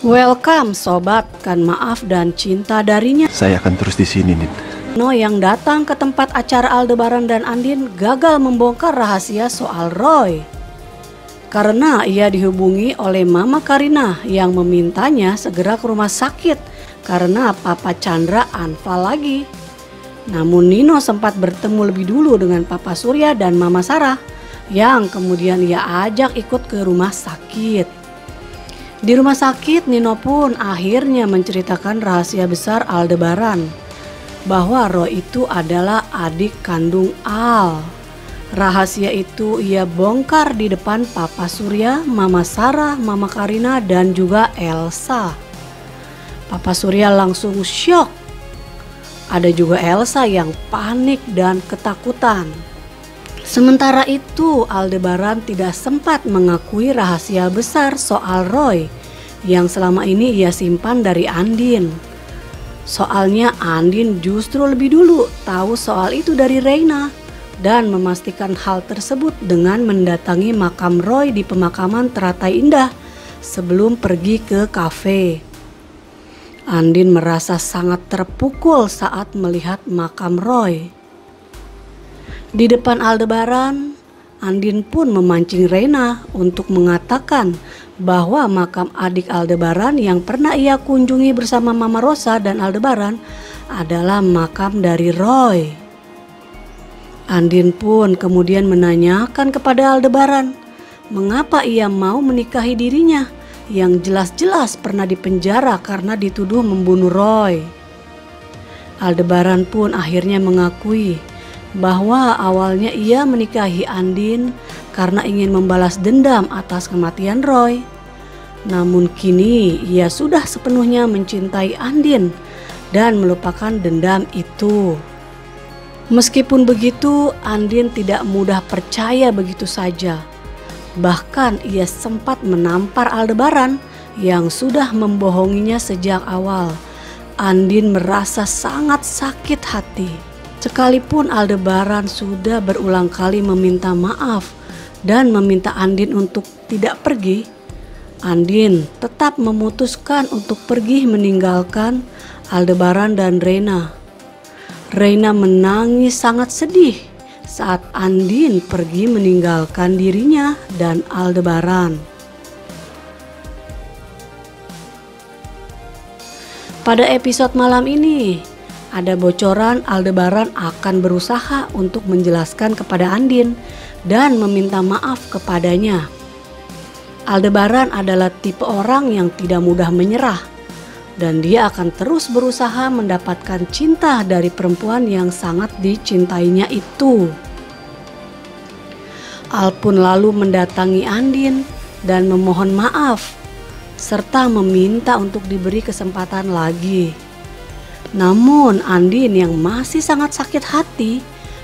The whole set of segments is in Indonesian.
Welcome sobat, kan maaf dan cinta darinya. Saya akan terus di sini, Nin. Nino yang datang ke tempat acara Aldebaran dan Andin gagal membongkar rahasia soal Roy. Karena ia dihubungi oleh Mama Karina yang memintanya segera ke rumah sakit karena Papa Chandra anfal lagi. Namun Nino sempat bertemu lebih dulu dengan Papa Surya dan Mama Sarah yang kemudian ia ajak ikut ke rumah sakit. Di rumah sakit, Nino pun akhirnya menceritakan rahasia besar Aldebaran, bahwa Roy itu adalah adik kandung Al. Rahasia itu ia bongkar di depan Papa Surya, Mama Sarah, Mama Karina, dan juga Elsa. Papa Surya langsung syok. Ada juga Elsa yang panik dan ketakutan. Sementara itu, Aldebaran tidak sempat mengakui rahasia besar soal Roy yang selama ini ia simpan dari Andin. Soalnya Andin justru lebih dulu tahu soal itu dari Reina dan memastikan hal tersebut dengan mendatangi makam Roy di pemakaman Teratai Indah sebelum pergi ke kafe. Andin merasa sangat terpukul saat melihat makam Roy. Di depan Aldebaran, Andin pun memancing Reina untuk mengatakan bahwa makam adik Aldebaran yang pernah ia kunjungi bersama Mama Rosa dan Aldebaran adalah makam dari Roy. Andin pun kemudian menanyakan kepada Aldebaran mengapa ia mau menikahi dirinya yang jelas-jelas pernah dipenjara karena dituduh membunuh Roy. Aldebaran pun akhirnya mengakui bahwa awalnya ia menikahi Andin karena ingin membalas dendam atas kematian Roy. Namun kini ia sudah sepenuhnya mencintai Andin dan melupakan dendam itu. Meskipun begitu, Andin tidak mudah percaya begitu saja. Bahkan ia sempat menampar Aldebaran yang sudah membohonginya sejak awal. Andin merasa sangat sakit hati. Sekalipun Aldebaran sudah berulang kali meminta maaf dan meminta Andin untuk tidak pergi, Andin tetap memutuskan untuk pergi meninggalkan Aldebaran dan Reina. Reina menangis sangat sedih saat Andin pergi meninggalkan dirinya dan Aldebaran. Pada episode malam ini, ada bocoran Aldebaran akan berusaha untuk menjelaskan kepada Andin dan meminta maaf kepadanya. Aldebaran adalah tipe orang yang tidak mudah menyerah dan dia akan terus berusaha mendapatkan cinta dari perempuan yang sangat dicintainya itu. Al pun lalu mendatangi Andin dan memohon maaf serta meminta untuk diberi kesempatan lagi. Namun Andin yang masih sangat sakit hati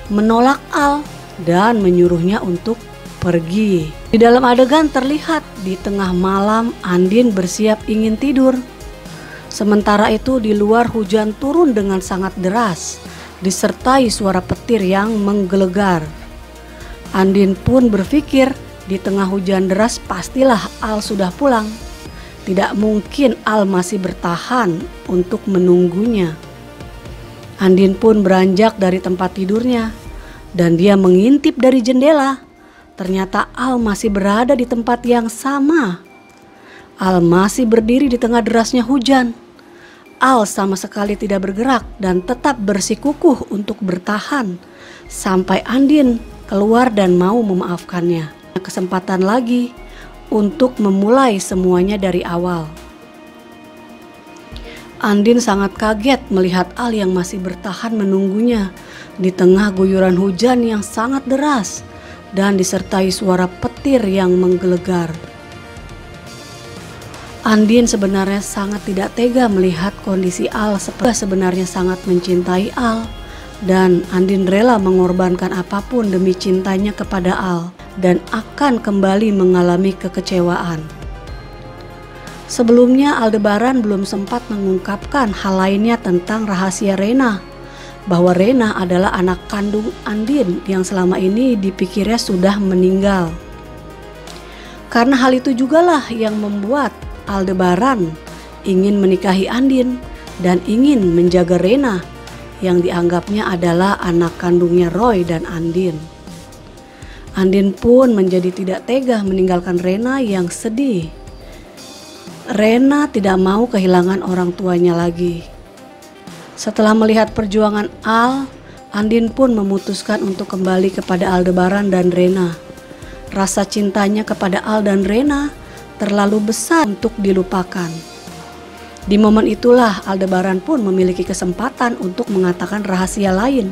menolak Al dan menyuruhnya untuk pergi. Di dalam adegan terlihat di tengah malam Andin bersiap ingin tidur. Sementara itu di luar hujan turun dengan sangat deras, disertai suara petir yang menggelegar. Andin pun berpikir di tengah hujan deras pastilah Al sudah pulang. Tidak mungkin Al masih bertahan untuk menunggunya. Andin pun beranjak dari tempat tidurnya dan dia mengintip dari jendela. Ternyata Al masih berada di tempat yang sama. Al masih berdiri di tengah derasnya hujan. Al sama sekali tidak bergerak dan tetap bersikukuh untuk bertahan sampai Andin keluar dan mau memaafkannya. Kesempatan lagi untuk memulai semuanya dari awal. Andin sangat kaget melihat Al yang masih bertahan menunggunya di tengah guyuran hujan yang sangat deras dan disertai suara petir yang menggelegar. Andin sebenarnya sangat tidak tega melihat kondisi Al sebenarnya sangat mencintai Al dan Andin rela mengorbankan apapun demi cintanya kepada Al dan akan kembali mengalami kekecewaan. Sebelumnya Aldebaran belum sempat mengungkapkan hal lainnya tentang rahasia Reina, bahwa Reina adalah anak kandung Andin yang selama ini dipikirnya sudah meninggal. Karena hal itu jugalah yang membuat Aldebaran ingin menikahi Andin dan ingin menjaga Rena yang dianggapnya adalah anak kandungnya Roy dan Andin. Andin pun menjadi tidak tega meninggalkan Rena yang sedih. Rena tidak mau kehilangan orang tuanya lagi. Setelah melihat perjuangan Al, Andin pun memutuskan untuk kembali kepada Aldebaran dan Rena. Rasa cintanya kepada Al dan Rena terlalu besar untuk dilupakan. Di momen itulah Aldebaran pun memiliki kesempatan untuk mengatakan rahasia lain,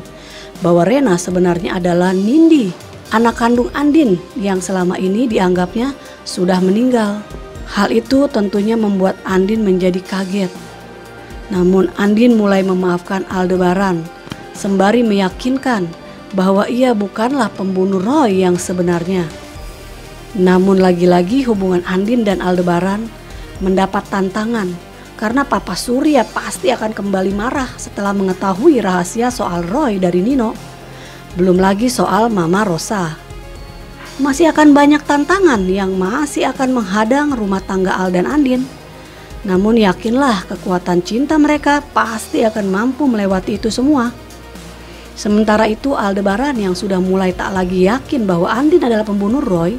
bahwa Rena sebenarnya adalah Nindi, anak kandung Andin yang selama ini dianggapnya sudah meninggal. Hal itu tentunya membuat Andin menjadi kaget. Namun Andin mulai memaafkan Aldebaran, sembari meyakinkan bahwa ia bukanlah pembunuh Roy yang sebenarnya. Namun lagi-lagi hubungan Andin dan Aldebaran mendapat tantangan karena Papa Surya pasti akan kembali marah setelah mengetahui rahasia soal Roy dari Nino. Belum lagi soal Mama Rosa. Masih akan banyak tantangan yang masih akan menghadang rumah tangga Al dan Andin. Namun yakinlah kekuatan cinta mereka pasti akan mampu melewati itu semua. Sementara itu Aldebaran yang sudah mulai tak lagi yakin bahwa Andin adalah pembunuh Roy,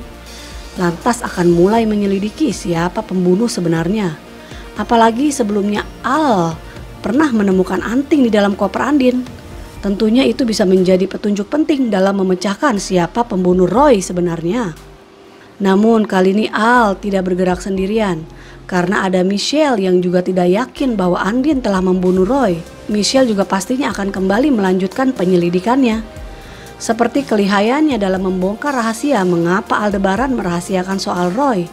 lantas akan mulai menyelidiki siapa pembunuh sebenarnya. Apalagi sebelumnya Al pernah menemukan anting di dalam koper Andin. Tentunya itu bisa menjadi petunjuk penting dalam memecahkan siapa pembunuh Roy sebenarnya. Namun kali ini Al tidak bergerak sendirian karena ada Michelle yang juga tidak yakin bahwa Andin telah membunuh Roy. Michelle juga pastinya akan kembali melanjutkan penyelidikannya. Seperti kelihayannya dalam membongkar rahasia mengapa Aldebaran merahasiakan soal Roy,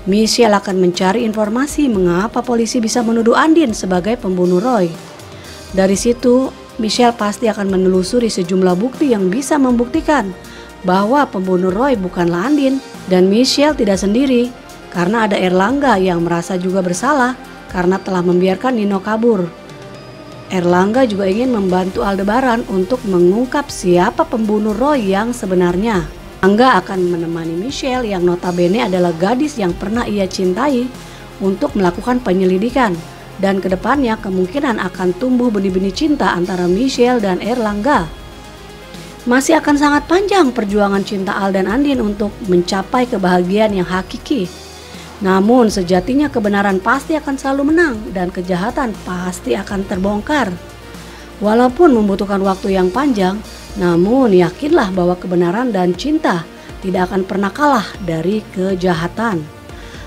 Michelle akan mencari informasi mengapa polisi bisa menuduh Andin sebagai pembunuh Roy. Dari situ, Michelle pasti akan menelusuri sejumlah bukti yang bisa membuktikan bahwa pembunuh Roy bukanlah Andin. Dan Michelle tidak sendiri, karena ada Erlangga yang merasa juga bersalah karena telah membiarkan Nino kabur. Erlangga juga ingin membantu Aldebaran untuk mengungkap siapa pembunuh Roy yang sebenarnya. Erlangga akan menemani Michelle yang notabene adalah gadis yang pernah ia cintai untuk melakukan penyelidikan. Dan kedepannya kemungkinan akan tumbuh benih-benih cinta antara Michelle dan Erlangga. Masih akan sangat panjang perjuangan cinta Al dan Andin untuk mencapai kebahagiaan yang hakiki. Namun sejatinya kebenaran pasti akan selalu menang dan kejahatan pasti akan terbongkar. Walaupun membutuhkan waktu yang panjang, namun yakinlah bahwa kebenaran dan cinta tidak akan pernah kalah dari kejahatan.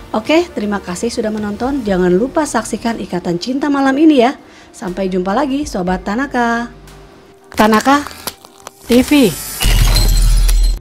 Oke, terima kasih sudah menonton. Jangan lupa saksikan Ikatan Cinta malam ini ya. Sampai jumpa lagi Sobat Tanaka. Tanaka TV.